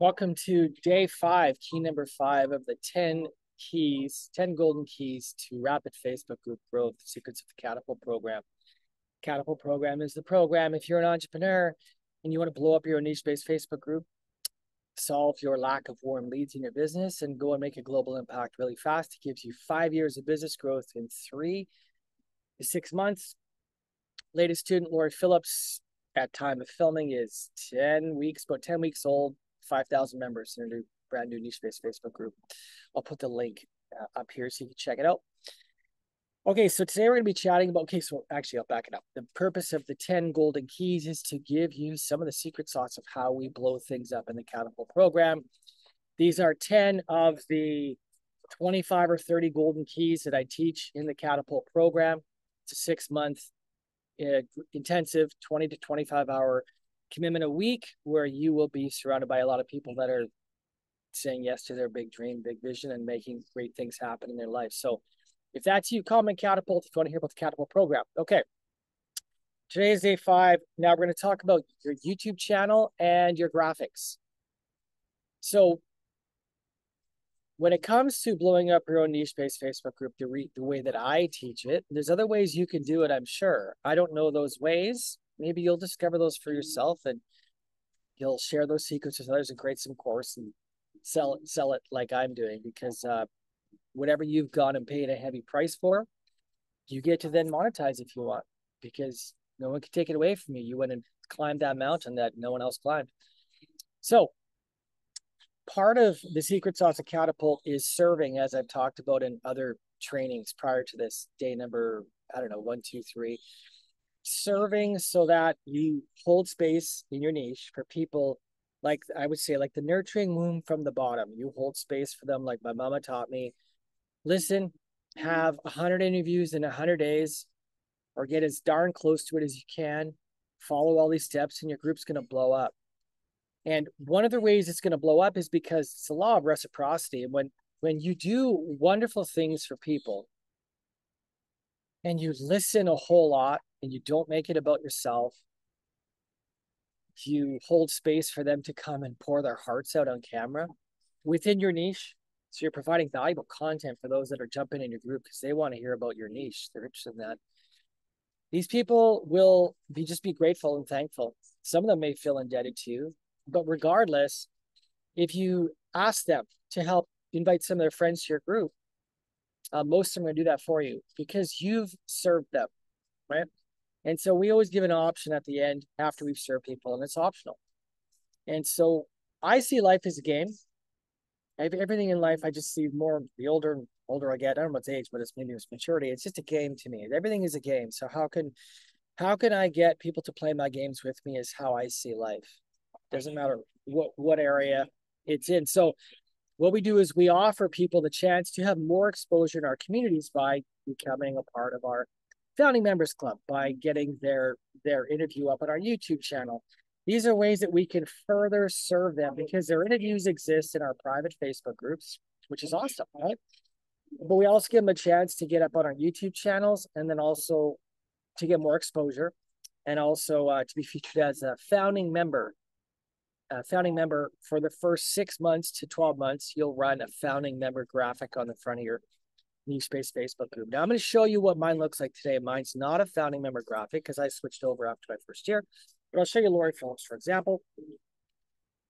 Welcome to day 5, key number 5 of the 10 golden keys to rapid Facebook group growth, secrets of the Catapult program. Catapult program is the program if you're an entrepreneur and you want to blow up your niche-based Facebook group, solve your lack of warm leads in your business, and go and make a global impact really fast. It gives you 5 years of business growth in 3 to 6 months. Latest student, Lori Phillips, at time of filming is about 10 weeks old. 5,000 members in a brand new niche-based Facebook group. I'll put the link up here so you can check it out. Okay, so today we're going to be chatting about, so actually I'll back it up. The purpose of the 10 golden keys is to give you some of the secret sauce of how we blow things up in the Catapult program. These are 10 of the 25 or 30 golden keys that I teach in the Catapult program. It's a 6-month intensive 20 to 25 hour commitment a week where you will be surrounded by a lot of people that are saying yes to their big dream, big vision, and making great things happen in their life. So if that's you, comment Catapult if you want to hear about the Catapult program. Okay. Today is day 5. Now we're going to talk about your YouTube channel and your graphics. So when it comes to blowing up your own niche-based Facebook group, the way that I teach it, there's other ways you can do it, I'm sure. I don't know those ways. Maybe you'll discover those for yourself and you'll share those secrets with others and create some course and sell it like I'm doing, because whatever you've gone and paid a heavy price for, you get to then monetize if you want, because no one can take it away from you. You went and climbed that mountain that no one else climbed. So part of the secret sauce of Catapult is serving, as I've talked about in other trainings prior to this, day number, 1, 2, 3. Serving so that you hold space in your niche for people, like I would say, like the nurturing womb from the bottom. You hold space for them like my mama taught me. Listen, have 100 interviews in 100 days, or get as darn close to it as you can. Follow all these steps and your group's going to blow up. And one of the ways it's going to blow up is because it's the law of reciprocity. And when you do wonderful things for people and you listen a whole lot, and you don't make it about yourself, you hold space for them to come and pour their hearts out on camera within your niche. So you're providing valuable content for those that are jumping in your group because they want to hear about your niche. They're interested in that. These people will just be grateful and thankful. Some of them may feel indebted to you, but regardless, if you ask them to help invite some of their friends to your group, most of them are going to do that for you because you've served them, right? And so we always give an option at the end after we've served people, and it's optional. And so I see life as a game. Everything in life, I just see more, the older I get, I don't know what's age, but it's maybe it's maturity. It's just a game to me. Everything is a game. So how can I get people to play my games with me is how I see life. Doesn't matter what area it's in. So what we do is we offer people the chance to have more exposure in our communities by becoming a part of our Founding Members Club, by getting their interview up on our YouTube channel. These are ways that we can further serve them because their interviews exist in our private Facebook groups, which is awesome, right? But we also give them a chance to get up on our YouTube channels, and then also to get more exposure, and also to be featured as a founding member. Founding member for the first 6 months to 12 months, you'll run a founding member graphic on the front of your niche-based Facebook group. Now I'm going to show you what mine looks like today. Mine's not a founding member graphic because I switched over after my first year, but I'll show you Lori Phillips, for example.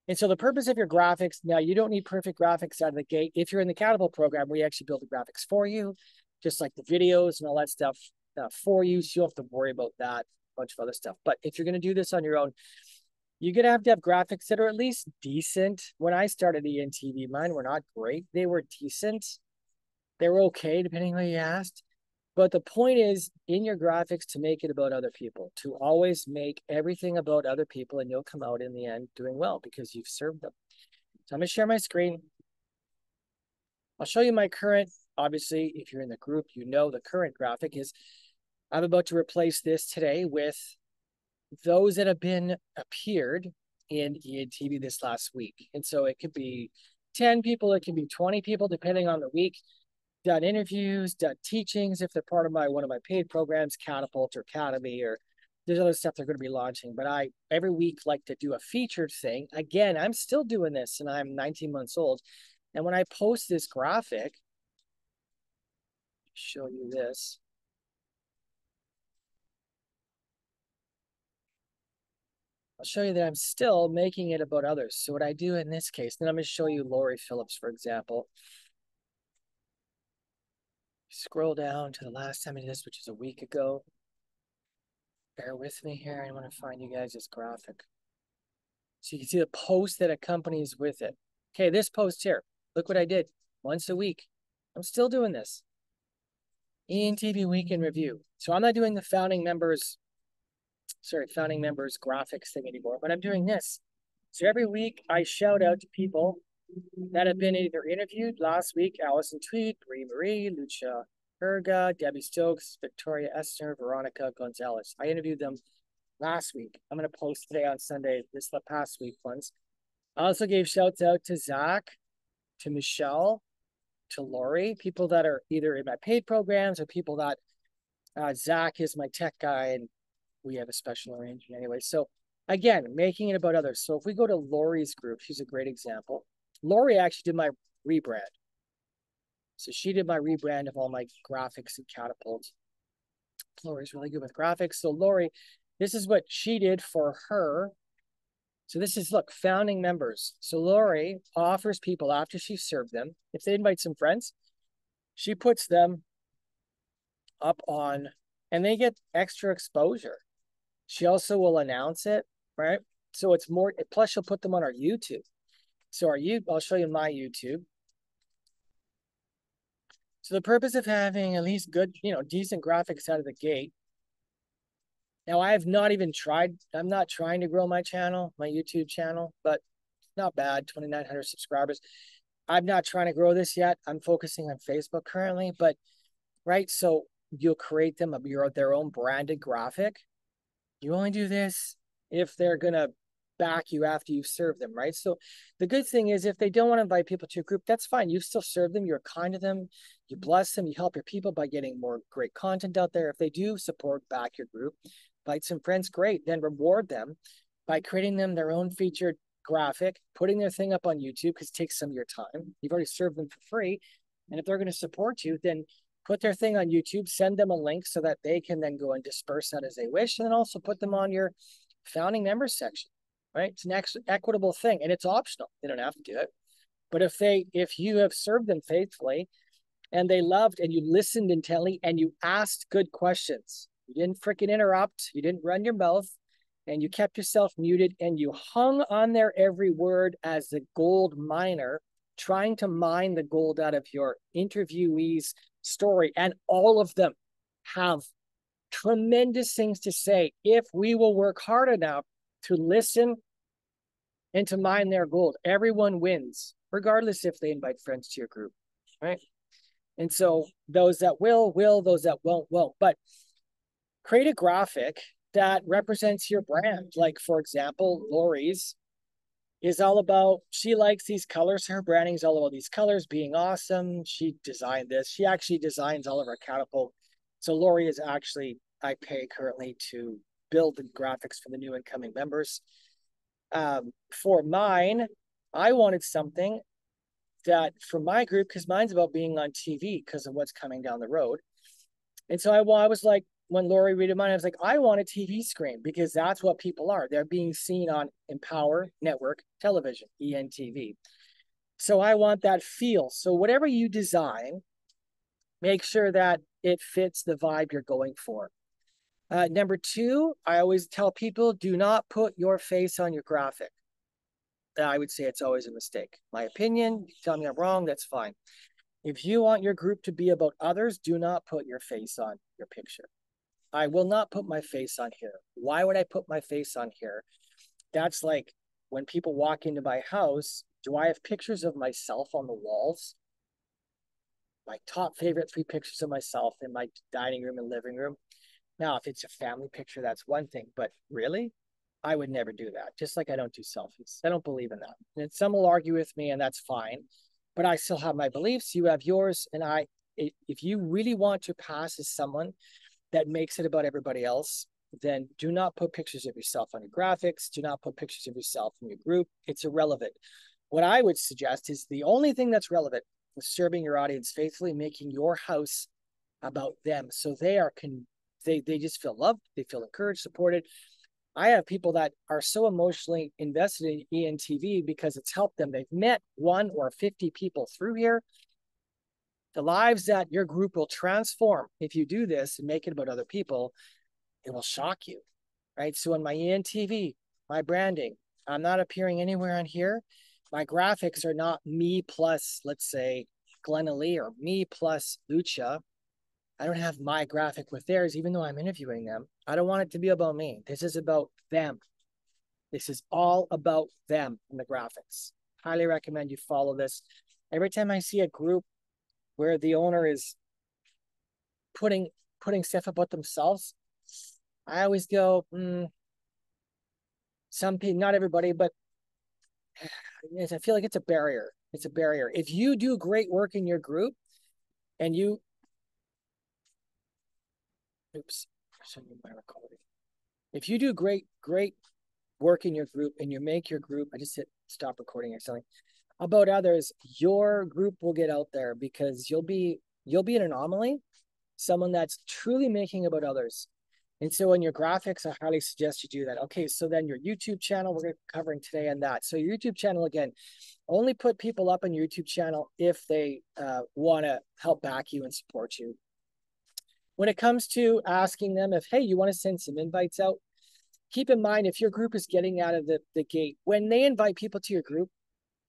And so the purpose of your graphics, now you don't need perfect graphics out of the gate. If you're in the Catapult program, we actually build the graphics for you, just like the videos and all that stuff for you. So you don't have to worry about that, a bunch of other stuff. But if you're going to do this on your own, you're going to have graphics that are at least decent. When I started ENTV, mine were not great. They were decent. They were okay, depending on who you asked. But the point is, in your graphics, to make it about other people, to always make everything about other people, and you'll come out in the end doing well because you've served them. So I'm going to share my screen. I'll show you my current, obviously, if you're in the group, you know the current graphic is, I'm about to replace this today with those that have been appeared in ENTV this last week. And so it could be 10 people, it can be 20 people, depending on the week. Done interviews, done teachings if they're part of one of my paid programs, Catapult or Academy, or there's other stuff they're going to be launching, but I every week like to do a featured thing. Again, I'm still doing this and I'm 19 months old. And when I post this graphic, show you this. I'll show you that I'm still making it about others. So what I do in this case, then I'm going to show you Lori Phillips, for example. Scroll down to the last time I did this, which is a week ago. Bear with me here. I want to find you guys this graphic. So you can see the post that accompanies with it. Okay, this post here. Look what I did. Once a week. I'm still doing this. ENTV Week in Review. So I'm not doing the founding members graphics thing anymore, but I'm doing this. So every week I shout out to people that have been either interviewed last week: Allison Tweed, Marie, Lucia Herga, Debbie Stokes, Victoria Esther, Veronica Gonzalez. I interviewed them last week. I'm going to post today on Sunday, this the past week ones. I also gave shouts out to Zach, to Michelle, to Lori, people that are either in my paid programs or people that Zach is my tech guy and we have a special arrangement anyway. So again, making it about others. So if we go to Lori's group, she's a great example. Lori actually did my rebrand. So she did my rebrand of all my graphics and catapults. Lori's really good with graphics. So Lori, this is what she did for her. So this is, look, founding members. So Lori offers people after she served them, if they invite some friends, she puts them up on, and they get extra exposure. She also will announce it, right? So it's more, plus she'll put them on our YouTube. So I'll show you my YouTube. So the purpose of having at least good, decent graphics out of the gate. Now I have not even tried, I'm not trying to grow my channel, my YouTube channel, but not bad, 2,900 subscribers. I'm not trying to grow this yet. I'm focusing on Facebook currently, but right. So you'll create them their own branded graphic. You only do this if they're going to back you after you've served them, right? So the good thing is if they don't want to invite people to your group, that's fine. You still serve them. You're kind to them. You bless them. You help your people by getting more great content out there. If they do support back your group, invite some friends, great. Then reward them by creating them their own featured graphic, putting their thing up on YouTube because it takes some of your time. You've already served them for free. And if they're going to support you, then put their thing on YouTube, send them a link so that they can then go and disperse that as they wish, and then also put them on your founding members section, right? It's an equitable thing, and it's optional. They don't have to do it. But if you have served them faithfully and they loved and you listened intently and you asked good questions, you didn't freaking interrupt, you didn't run your mouth, and you kept yourself muted and you hung on their every word as the gold miner, trying to mine the gold out of your interviewees' story, and all of them have tremendous things to say if we will work hard enough to listen and to mine their gold. Everyone wins, regardless if they invite friends to your group, right? And so those that will, those that won't. But create a graphic that represents your brand. Like, for example, Lori's is all about, she likes these colors. Her branding is all about these colors being awesome. She designed this. She actually designs all of our catapult. So Lori is actually, I pay currently to build the graphics for the new incoming members. For mine, I wanted something that for my group, because mine's about being on TV because of what's coming down the road. And so I was like, when Lori read mine, I was like, I want a TV screen because that's what people are. They're being seen on Empower Network Television, ENTV. So I want that feel. So whatever you design, make sure that it fits the vibe you're going for. Number two, I always tell people, do not put your face on your graphic. I would say it's always a mistake. My opinion, you tell me I'm wrong, that's fine. If you want your group to be about others, do not put your face on your picture. I will not put my face on here. Why would I put my face on here? That's like when people walk into my house, do I have pictures of myself on the walls? My top favorite 3 pictures of myself in my dining room and living room. Now, if it's a family picture, that's one thing, but really, I would never do that. Just like I don't do selfies. I don't believe in that. And some will argue with me, and that's fine. But I still have my beliefs. You have yours. And if you really want to pass as someone that makes it about everybody else, then do not put pictures of yourself on your graphics. Do not put pictures of yourself in your group. It's irrelevant. What I would suggest is the only thing that's relevant is serving your audience faithfully, making your house about them. So they just feel loved, they feel encouraged, supported. I have people that are so emotionally invested in ENTV because it's helped them. They've met 1 or 50 people through here. The lives that your group will transform if you do this and make it about other people, it will shock you, right? So in my ENTV, my branding, I'm not appearing anywhere on here. My graphics are not me plus, let's say, Glenna Lee or me plus Lucia. I don't have my graphic with theirs, even though I'm interviewing them. I don't want it to be about me. This is about them. This is all about them in the graphics. Highly recommend you follow this. Every time I see a group where the owner is putting stuff about themselves, I always go, some people, not everybody, but I feel like it's a barrier. It's a barrier. If you do great work in your group and you, my recording. If you do great work in your group and you make your group, I just hit stop recording accidentally, about others, your group will get out there because you'll be an anomaly, someone that's truly making about others. And so in your graphics, I highly suggest you do that. Okay, so then your YouTube channel, we're covering today on that. So your YouTube channel, again, only put people up on your YouTube channel if they want to help back you and support you. When it comes to asking them if, hey, you want to send some invites out, keep in mind if your group is getting out of the gate, when they invite people to your group,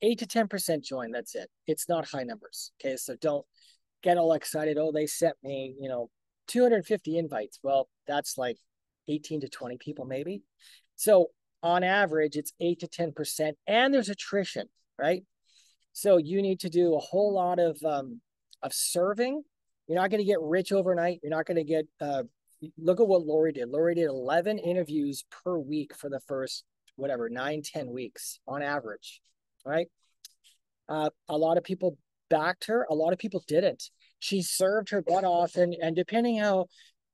8 to 10% join, that's it. It's not high numbers, okay? So don't get all excited. Oh, they sent me, 250 invites. Well, that's like 18 to 20 people maybe. So on average, it's 8 to 10%, and there's attrition, right? So you need to do a whole lot of serving. You're not going to get rich overnight. You're not going to get, look at what Lori did. Lori did 11 interviews per week for the first, 9-10 weeks on average, right? A lot of people backed her. A lot of people didn't. She served her butt off, and depending how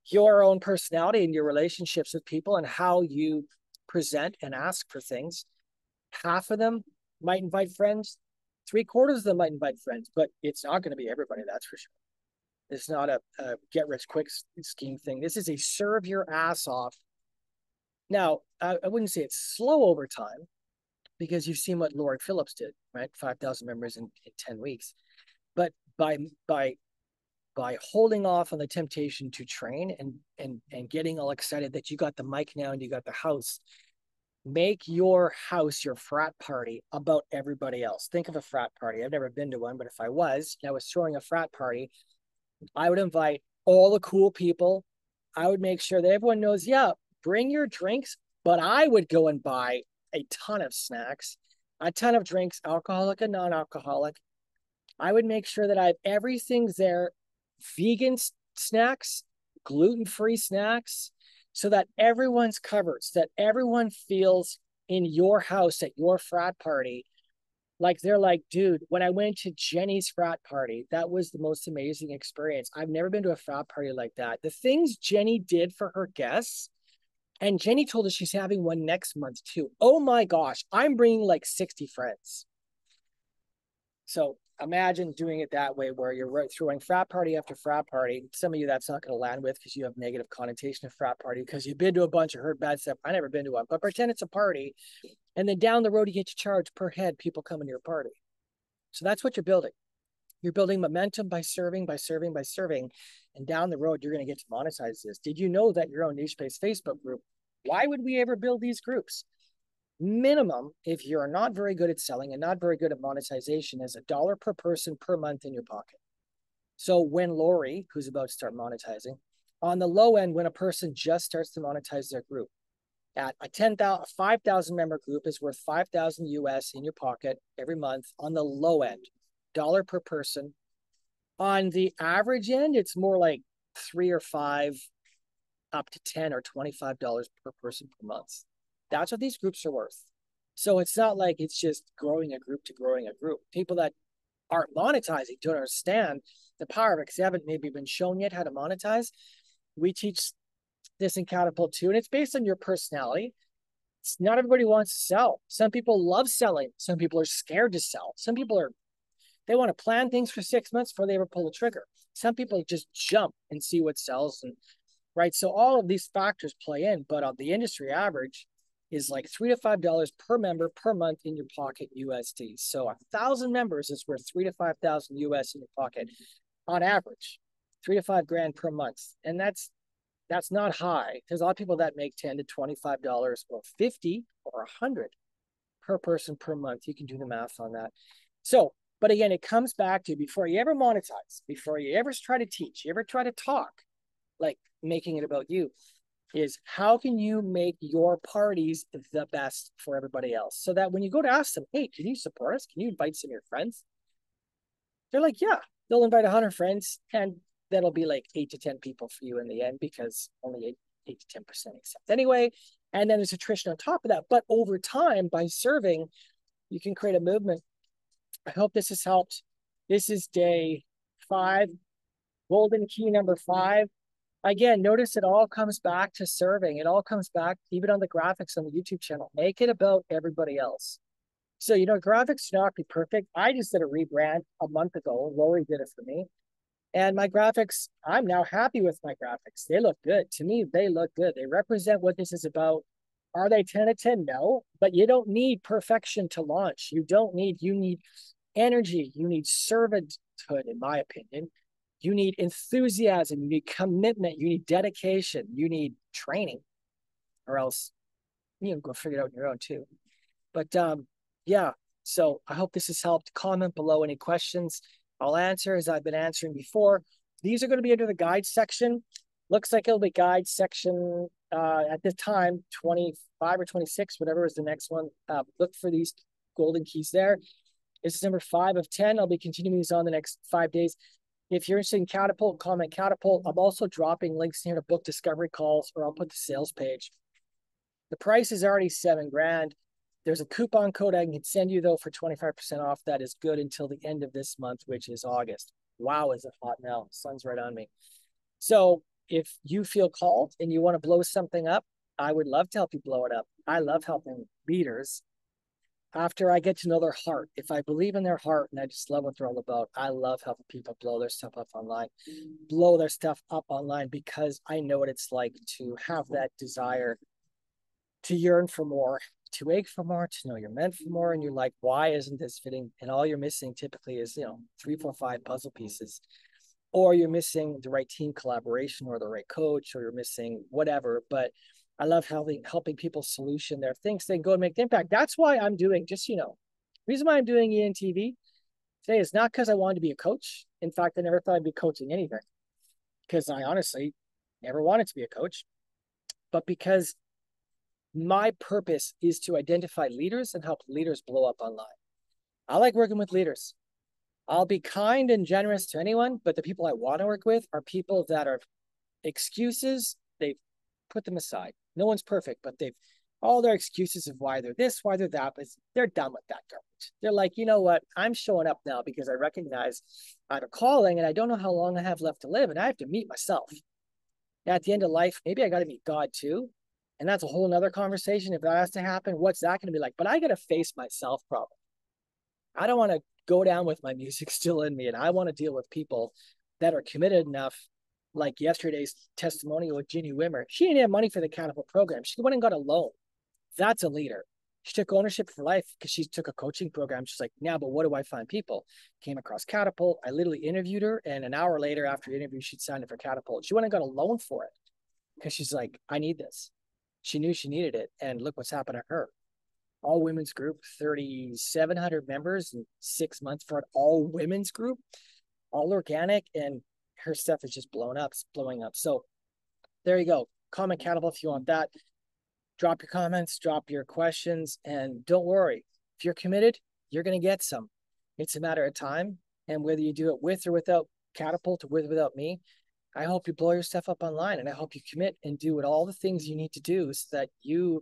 your own personality and your relationships with people and how you present and ask for things, half of them might invite friends, 3/4 of them might invite friends, but it's not going to be everybody, that's for sure. It's not a get-rich-quick scheme thing. This is a serve your ass off. Now, I wouldn't say it's slow over time, because you've seen what Lori Phillips did, right? 5,000 members in 10 weeks. But by holding off on the temptation to train and getting all excited that you got the mic now and you got the house, make your house, your frat party, about everybody else. Think of a frat party. I've never been to one, but if I was throwing a frat party, I would invite all the cool people. I would make sure that everyone knows, yeah, bring your drinks, but I would go and buy a ton of snacks, a ton of drinks, alcoholic and non-alcoholic. I would make sure that I have everything's there, vegan snacks, gluten-free snacks, so that everyone's covered, so that everyone feels in your house at your frat party like they're like, dude, when I went to Jenny's frat party, that was the most amazing experience. I've never been to a frat party like that. The things Jenny did for her guests, and Jenny told us she's having one next month too. Oh my gosh, I'm bringing like 60 friends. So imagine doing it that way, where you're throwing frat party after frat party. Some of you that's not going to land with because you have negative connotation of frat party because you've been to a bunch of heard bad stuff. I never been to one, but pretend it's a party. And then down the road, you get to charge per head people coming to your party. So that's what you're building. You're building momentum by serving. And down the road, you're going to get to monetize this. Did you know that your own niche-based Facebook group, why would we ever build these groups? Minimum, if you're not very good at selling and not very good at monetization, is $1 per person per month in your pocket. So when Lori, who's about to start monetizing, on the low end, when a person just starts to monetize their group, at a 5,000 member group is worth 5,000 US in your pocket every month on the low end, $1 per person. On the average end, it's more like 3 or 5, up to 10 or $25 per person per month. That's what these groups are worth. So it's not like it's just growing a group to growing a group. People that aren't monetizing don't understand the power of it because they haven't maybe been shown yet how to monetize. We teach this in Catapult too, and it's based on your personality. It's not everybody wants to sell. Some people love selling. Some people are scared to sell. Some people they want to plan things for 6 months before they ever pull the trigger. Some people just jump and see what sells, and right. So all of these factors play in, but the industry average is like $3 to $5 per member per month in your pocket USD. So 1,000 members is worth 3 to 5,000 US in your pocket on average, 3 to 5 grand per month, and that's not high. There's a lot of people that make $10 to $25 or 50 or 100 per person per month. You can do the math on that. So, but again, it comes back to before you ever monetize, before you ever try to teach, you ever try to talk, like making it about you, is how can you make your parties the best for everybody else? So that when you go to ask them, hey, can you support us? Can you invite some of your friends? They're like, yeah, they'll invite 100 friends, and that'll be like 8 to 10 people for you in the end, because only 8 to 10% accept anyway. And then there's attrition on top of that. But over time, by serving, you can create a movement. I hope this has helped. This is day 5, golden key number 5. Again, notice it all comes back to serving. It all comes back, even on the graphics on the YouTube channel. Make it about everybody else. So, graphics do not be perfect. I just did a rebrand a month ago. Lori did it for me. And my graphics, I'm now happy with my graphics. They look good. To me, they look good. They represent what this is about. Are they 10 out of 10? No, but you don't need perfection to launch. You need energy. You need servanthood, in my opinion. You need enthusiasm. You need commitment. You need dedication. You need training, or else you can go figure it out on your own too. But yeah, so I hope this has helped. Comment below any questions. I'll answer as I've been answering before. These are going to be under the guide section. Looks like it'll be guide section at this time, 25 or 26, whatever is the next one. Look for these golden keys there. This is number 5 of 10. I'll be continuing these on the next 5 days. If you're interested in Catapult, comment Catapult. I'm also dropping links here to book discovery calls, or I'll put the sales page. The price is already 7 grand. There's a coupon code I can send you, though, for 25% off. That is good until the end of this month, which is August. Wow, is it hot now? Sun's right on me. So if you feel called and you want to blow something up, I would love to help you blow it up. I love helping leaders after I get to know their heart. If I believe in their heart and I just love what they're all about, I love helping people blow their stuff up online, because I know what it's like to have that desire to yearn for more, to ache for more, to know you're meant for more. And you're like, why isn't this fitting? And all you're missing typically is, 3, 4, 5 puzzle pieces, or you're missing the right team collaboration, or the right coach, or you're missing whatever. But I love helping people solution their things, then go and make the impact. That's why I'm doing, the reason why I'm doing ENTV today is not because I wanted to be a coach. In fact, I never thought I'd be coaching anything, because I honestly never wanted to be a coach, but because my purpose is to identify leaders and help leaders blow up online. I like working with leaders. I'll be kind and generous to anyone, but the people I want to work with are people that are excuses. They've put them aside. No one's perfect, but they've all their excuses of why they're this, why they're that, but they're done with that garbage. They're like, you know what? I'm showing up now because I recognize I have a calling and I don't know how long I have left to live, and I have to meet myself. At the end of life, maybe I got to meet God too. And that's a whole nother conversation. If that has to happen, what's that going to be like? But I got to face myself problem. I don't want to go down with my music still in me. And I want to deal with people that are committed enough, like yesterday's testimonial with Ginny Wimmer. She didn't have money for the Catapult program. She went and got a loan. That's a leader. She took ownership for life because she took a coaching program. She's like, yeah, but what do I find people? Came across Catapult. I literally interviewed her. And an hour later after the interview, she'd signed up for Catapult. She went and got a loan for it because she's like, I need this. She knew she needed it. And look what's happened to her. All women's group, 3,700 members in 6 months for an all women's group, all organic. And her stuff is just blowing up. So there you go. Comment Catapult if you want that. Drop your comments, drop your questions, and don't worry. If you're committed, you're going to get some. It's a matter of time. And whether you do it with or without Catapult, or with or without me, I hope you blow your stuff up online, and I hope you commit and do all the things you need to do so that you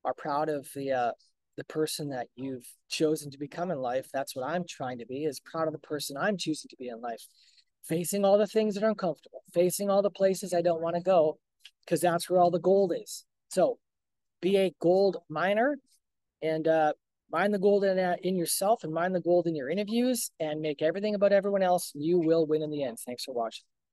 are proud of the person that you've chosen to become in life. That's what I'm trying to be, is proud of the person I'm choosing to be in life. Facing all the things that are uncomfortable, facing all the places I don't want to go, because that's where all the gold is. So be a gold miner and mine the gold in yourself and mine the gold in your interviews and make everything about everyone else. You will win in the end. Thanks for watching.